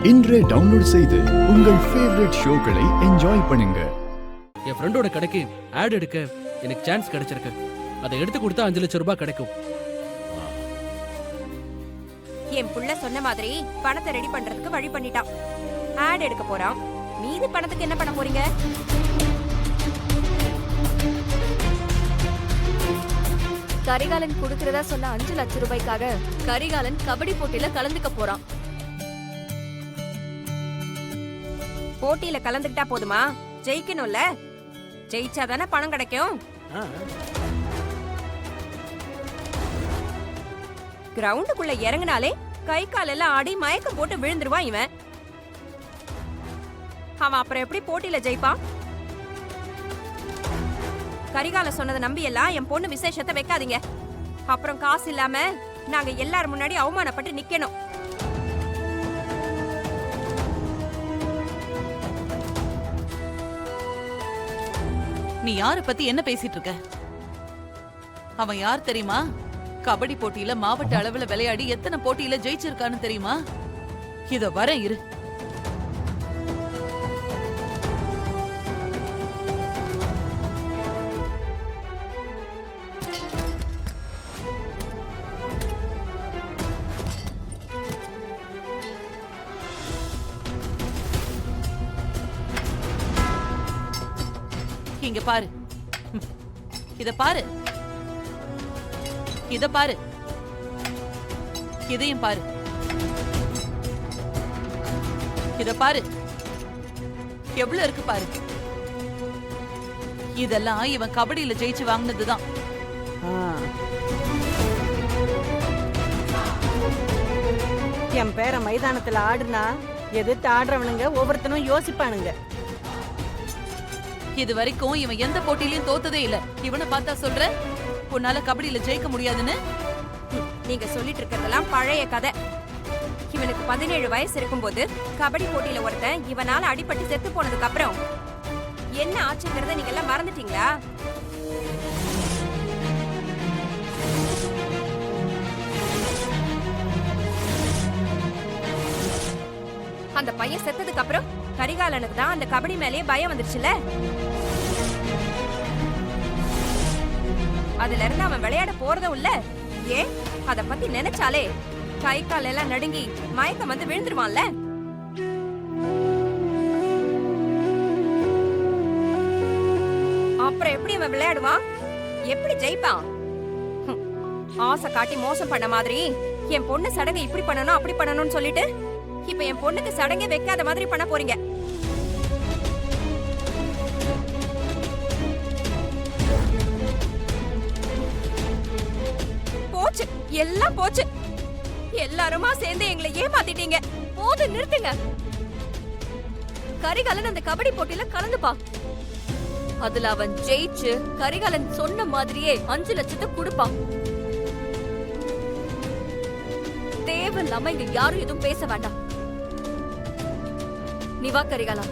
இன்றே டவுன்லோட் செய்து உங்கள் ஃபேவரட் ஷோக்களை என்ஜாய் பண்ணுங்க. என் ஃப்ரெண்டோட கடைக்கு ஆட் எடுக்க எனக்கு சான்ஸ் கிடைச்சிருக்கு. அதை எடுத்து கொடுத்தா 5 லட்சம் ரூபாய் கிடைக்கும். என் புள்ள சொன்ன மாதிரி பணத்தை ரெடி பண்றதுக்கு வழி பண்ணிட்டான். ஆட் எடுக்க போறான். மீதி பணத்துக்கு என்ன பண்ண போறீங்க? கரிகாலன் குடுக்கறதா சொன்ன 5 லட்சம் ரூபாய்க்காக கரிகாலன் கபடி போட்டியில கலந்துக்க போறான். போட்டியில கலந்துக்கிட்டா போதுமா? ஜெயிக்கணும்ல. ஜெயிச்சாதானே பணம் கிடைக்கும். கிரவுண்டுக்குள்ள இறங்கினாலே கை காலெல்லாம் ஆடி மயக்கம் போட்டு விழுந்துருவான் இவன். அவன் அப்புறம் எப்படி போட்டியில ஜெயிப்பான்? கரிகால சொன்னதை நம்பி எல்லாம் என் பொண்ணு விசேஷத்தை வைக்காதீங்க. அப்புறம் காசு இல்லாம நாங்க எல்லாரும் முன்னாடி அவமானப்பட்டு நிக்கணும். நீ யார பத்தி என்ன பேசிட்டு இருக்க? அவன் யார் தெரியுமா? கபடி போட்டியில மாவட்ட அளவுல விளையாடி எத்தனை போட்டியில ஜெயிச்சிருக்கான்னு தெரியுமா? இதோ வரேன் இரு. இங்க பாரு, இத பாரு, இத பாரு, இதையும் பாரு, இத பாரு, எவ்வளவு இருக்கு பாரு. இதெல்லாம் இவன் கபடியில ஜெயிச்சு வாங்கினதுதான். என் பேர மைதானத்துல ஆடுனா எதிர்த்து ஆடுறவனுங்க ஒவ்வொருத்தனும் யோசிப்பானுங்க. இது வரைக்கும் இவன் எந்த போட்டியிலயும் தோத்ததே இல்ல. இவனை பார்த்தா சொல்ற உன்னால கபடியில ஜெயிக்க முடியாதுன்னு? நீங்க சொல்லிட்டு இருக்கிறதெல்லாம் பழைய கதை. இவனுக்கு 17 வயசு இருக்கும்போது கபடி போட்டியில ஒருத்தன் இவனால அடிபட்டு செத்து போனதுக்கு அப்புறம் என்ன ஆச்சுங்கிறத நீங்க எல்லாம் மறந்துட்டீங்களா? அந்த பையன் செத்ததுக்கு அப்புறம் கரிகாலனுக்கு தான் அந்த கபடி மேலேயே பயம் வந்துருச்சுல. அதுல இருந்து அவன் விளையாட போறதும் இல்ல. ஏன் அத பத்தி நினைச்சாலே கை கால் எல்லாம் நடுங்கி மயக்கம் வந்து விழுந்துருவான்ல. அப்புறம் எப்படி அவன் விளையாடுவான்? எப்படி ஜெயிப்பான்? ஆசை காட்டி மோசம் பண்ண மாதிரி என் பொண்ணு சடங்கை இப்படி பண்ணணும் அப்படி பண்ணணும்னு சொல்லிட்டு இப்ப என் பொண்ணுக்கு சடங்கே வைக்காத மாதிரி பண்ண போறீங்க. போச்சு, எல்லாம் போச்சு. எல்லாருமா சேர்ந்து எங்களை ஏமாத்திட்டீங்க. போது, நிறுத்துங்க. கரிகாலன் அந்த கபடி போட்டியில கலந்துப்பா. அதுல அவன் ஜெயிச்சு கரிகாலன் சொன்ன மாதிரியே 5 லட்சத்தை கொடுப்பான். தேவையில்லாம இங்க யாரும் எதுவும் பேச வேண்டாம். நீ வா கரிகாலா.